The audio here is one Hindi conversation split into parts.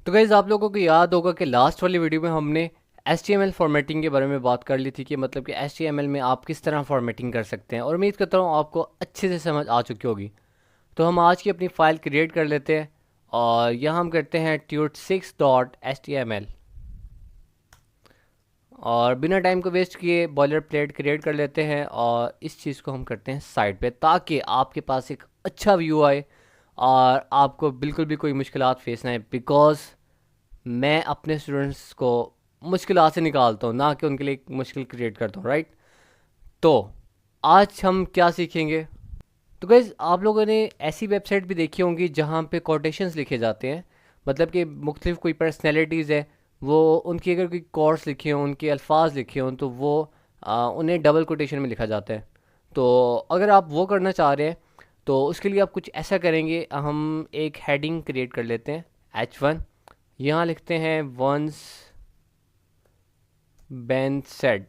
तो गाइज़ आप लोगों को याद होगा कि लास्ट वाली वीडियो में हमने HTML फॉर्मेटिंग के बारे में बात कर ली थी कि मतलब कि HTML में आप किस तरह फॉर्मेटिंग कर सकते हैं, और उम्मीद करता हूँ आपको अच्छे से समझ आ चुकी होगी। तो हम आज की अपनी फ़ाइल क्रिएट कर लेते हैं और यहाँ हम करते हैं tut6.html और बिना टाइम को वेस्ट किए बॉयलर प्लेट क्रिएट कर लेते हैं और इस चीज़ को हम करते हैं साइड पे, ताकि आपके पास एक अच्छा व्यू आए और आपको बिल्कुल भी कोई मुश्किलात फेस ना आए। बिकॉज़ मैं अपने स्टूडेंट्स को मुश्किलात से निकालता हूँ, ना कि उनके लिए एक मुश्किल क्रिएट करता हूँ, राइट। तो आज हम क्या सीखेंगे? तो गाइज़ आप लोगों ने ऐसी वेबसाइट भी देखी होंगी जहाँ पे कोटेशंस लिखे जाते हैं, मतलब कि मुख्तलिफ कोई पर्सनैलिटीज़ है, वो उनकी अगर कोई कोट्स लिखे हों, उनके अल्फाज लिखे हों, तो वो उन्हें डबल कोटेशन में लिखा जाता है। तो अगर आप वो करना चाह रहे हैं तो उसके लिए आप कुछ ऐसा करेंगे, हम एक हेडिंग क्रिएट कर लेते हैं H1। यहाँ लिखते हैं वंस बेन सेड,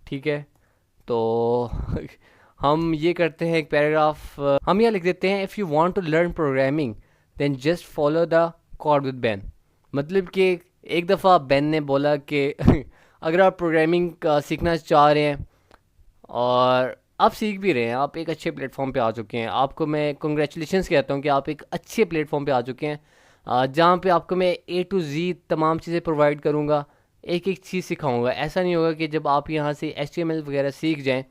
ठीक है। तो हम ये करते हैं एक पैराग्राफ, हम यहाँ लिख देते हैं if you want to learn programming then just follow the code with Ben. मतलब कि एक दफ़ा बैन ने बोला कि अगर आप प्रोग्रामिंग सीखना चाह रहे हैं और आप सीख भी रहे हैं, आप एक अच्छे प्लेटफॉर्म पे आ चुके हैं, आपको मैं कंग्रेचुलेशंस कहता हूँ कि आप एक अच्छे प्लेटफॉर्म पे आ चुके हैं, जहाँ पे आपको मैं A to Z तमाम चीज़ें प्रोवाइड करूँगा, एक एक चीज़ सिखाऊंगा। ऐसा नहीं होगा कि जब आप यहाँ से HTML वगैरह सीख जाएं,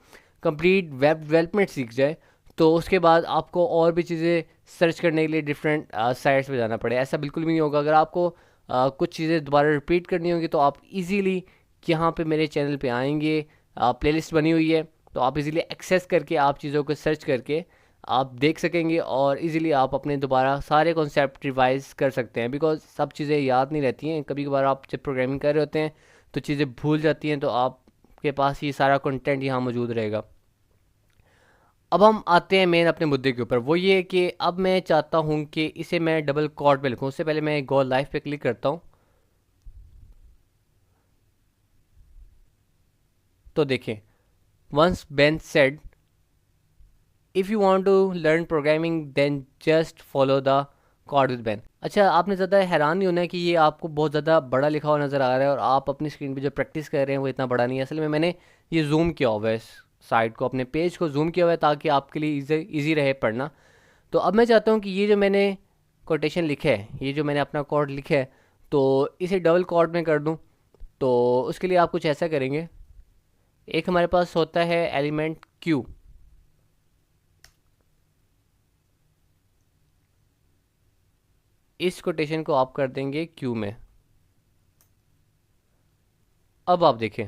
कंप्लीट वेब डेवलपमेंट सीख जाए, तो उसके बाद आपको और भी चीज़ें सर्च करने के लिए डिफरेंट साइट्स पे जाना पड़े। ऐसा बिल्कुल भी नहीं होगा। अगर आपको कुछ चीज़ें दोबारा रिपीट करनी होगी तो आप इजीली यहाँ पे मेरे चैनल पे आएंगे, प्लेलिस्ट बनी हुई है, तो आप इजीली एक्सेस करके आप चीज़ों को सर्च करके आप देख सकेंगे और इजीली आप अपने दोबारा सारे कॉन्सेप्ट रिवाइज कर सकते हैं। बिकॉज सब चीज़ें याद नहीं रहती हैं, कभी कभार आप जब प्रोग्रामिंग कर रहे होते हैं तो चीज़ें भूल जाती हैं, तो आपके पास ये सारा कंटेंट यहाँ मौजूद रहेगा। अब हम आते हैं मेन अपने मुद्दे के ऊपर, वो ये है कि अब मैं चाहता हूँ कि इसे मैं डबल कॉट पे लिखूँ। उससे पहले मैं गो लाइव पे क्लिक करता हूँ। तो देखें, once Ben said if you want to learn programming then just follow the code with Ben. अच्छा, आपने ज़्यादा हैरान नहीं होना है कि ये आपको बहुत ज़्यादा बड़ा लिखा हुआ नज़र आ रहा है और आप अपनी स्क्रीन पे जो प्रैक्टिस कर रहे हैं वो इतना बड़ा नहीं है। असल में मैंने ये जूम किया हुआ है, इस साइट को, अपने पेज को जूम किया हुआ है ताकि आपके लिए ईजी रहे पढ़ना। तो अब मैं चाहता हूँ कि ये जो मैंने कोटेशन लिखा है, ये जो मैंने अपना कोड लिखा है, तो इसे डबल कोड में कर दूँ। तो उसके लिए आप कुछ ऐसा करेंगे, एक हमारे पास होता है एलिमेंट क्यू, इस कोटेशन को आप कर देंगे क्यू में। अब आप देखें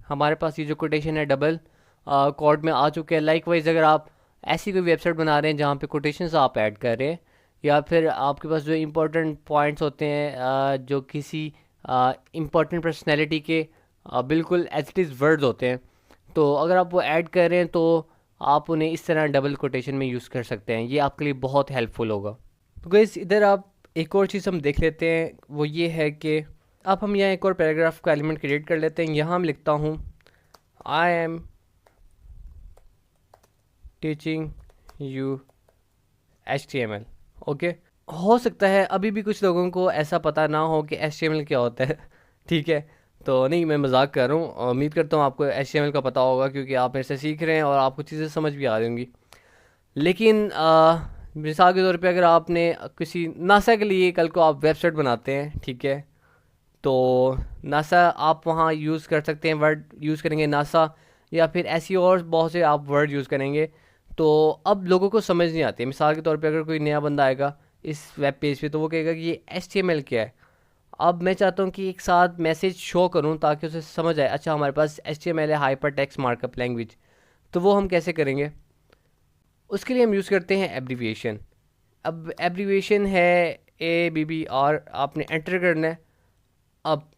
हमारे पास ये जो कोटेशन है डबल कोड में आ चुके हैं। लाइकवाइज अगर आप ऐसी कोई वेबसाइट बना रहे हैं जहाँ पे कोटेशंस आप ऐड कर रहे हैं, या फिर आपके पास जो इम्पोर्टेंट पॉइंट्स होते हैं, जो किसी इम्पोर्टेंट पर्सनैलिटी के बिल्कुल एज इट इज़ वर्ड्स होते हैं, तो अगर आप वो ऐड कर रहे हैं तो आप उन्हें इस तरह डबल कोटेशन में यूज़ कर सकते हैं। ये आपके लिए बहुत हेल्पफुल होगा। तो गाइस इधर आप एक और चीज़ हम देख लेते हैं, वो ये है कि अब हम यहाँ एक और पैराग्राफ का एलिमेंट क्रिएट कर लेते हैं। यहाँ हम लिखता हूँ I am teaching you HTML। Okay, हो सकता है अभी भी कुछ लोगों को ऐसा पता ना हो कि HTML क्या होता है। ठीक है, तो नहीं, मैं मजाक कर रहा हूँ। उम्मीद करता हूँ आपको HTML का पता होगा क्योंकि आप मेरे से सीख रहे हैं और आपको चीज़ें समझ भी आ रही होंगी। लेकिन मिसाल के तौर पे अगर आपने किसी नासा के लिए कल को आप वेबसाइट बनाते हैं, ठीक है, तो नासा आप वहाँ यूज़ कर सकते हैं, वर्ड यूज़ करेंगे नासा, या फिर ऐसी और बहुत से आप वर्ड यूज़ करेंगे। तो अब लोगों को समझ नहीं आती है। मिसाल के तौर पे अगर कोई नया बंदा आएगा इस वेब पेज पे तो वो कहेगा कि ये HTML क्या है। अब मैं चाहता हूँ कि एक साथ मैसेज शो करूँ ताकि उसे समझ आए, अच्छा हमारे पास HTML है, हाइपर टेक्स्ट मार्कअप लैंग्वेज। तो वो हम कैसे करेंगे? उसके लिए हम यूज़ करते हैं एब्रीविएशन। अब एब्रीविएशन है ABBR, आपने एंटर करना है। अब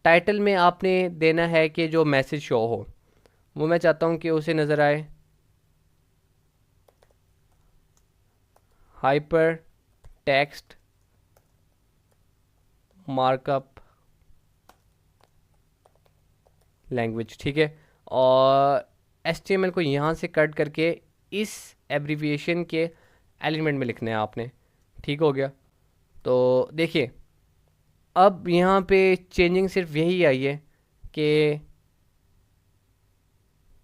टाइटल में आपने देना है कि जो मैसेज शो हो, वो मैं चाहता हूँ कि उसे नज़र आए हाइपर टेक्स्ट मार्कअप लैंग्वेज, ठीक है। और HTML को यहाँ से कट करके इस एब्रीविएशन के एलिमेंट में लिखना है आपने। ठीक हो गया। तो देखिए अब यहाँ पे चेंजिंग सिर्फ यही आई है कि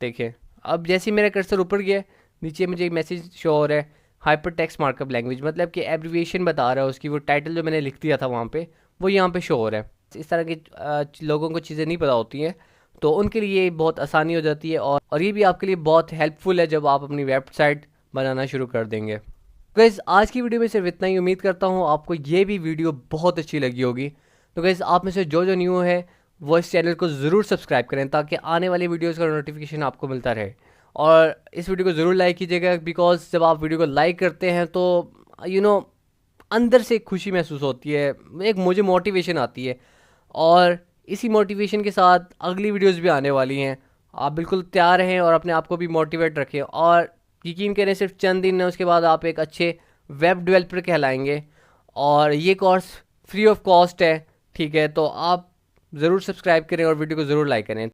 देखिए अब जैसे ही मेरा कर्सर ऊपर गया है, नीचे मुझे एक मैसेज शो हो रहा है हाइपर टेक्स्ट मार्कअप लैंग्वेज, मतलब कि एब्रीविएशन बता रहा है उसकी, वो टाइटल जो मैंने लिख दिया था वहाँ पे वो यहाँ पे शो हो रहा है। इस तरह की लोगों को चीज़ें नहीं पता होती हैं, तो उनके लिए बहुत आसानी हो जाती है, और ये भी आपके लिए बहुत हेल्पफुल है जब आप अपनी वेबसाइट बनाना शुरू कर देंगे। गाइस आज की वीडियो में सिर्फ इतना ही, उम्मीद करता हूँ आपको ये भी वीडियो बहुत अच्छी लगी होगी। तो गाइस आप में से जो जो न्यू है वो इस चैनल को ज़रूर सब्सक्राइब करें ताकि आने वाली वीडियोस का नोटिफिकेशन आपको मिलता रहे, और इस वीडियो को ज़रूर लाइक कीजिएगा, बिकॉज जब आप वीडियो को लाइक करते हैं तो अंदर से एक खुशी महसूस होती है, एक मुझे मोटिवेशन आती है, और इसी मोटिवेशन के साथ अगली वीडियोस भी आने वाली हैं। आप बिल्कुल तैयार रहें और अपने आप को भी मोटिवेट रखें, और यकीन करें सिर्फ चंद दिन है उसके बाद आप एक अच्छे वेब डेवलपर कहलाएंगे, और ये कोर्स फ्री ऑफ कॉस्ट है। ठीक है, तो आप ज़रूर सब्सक्राइब करें और वीडियो को ज़रूर लाइक करें।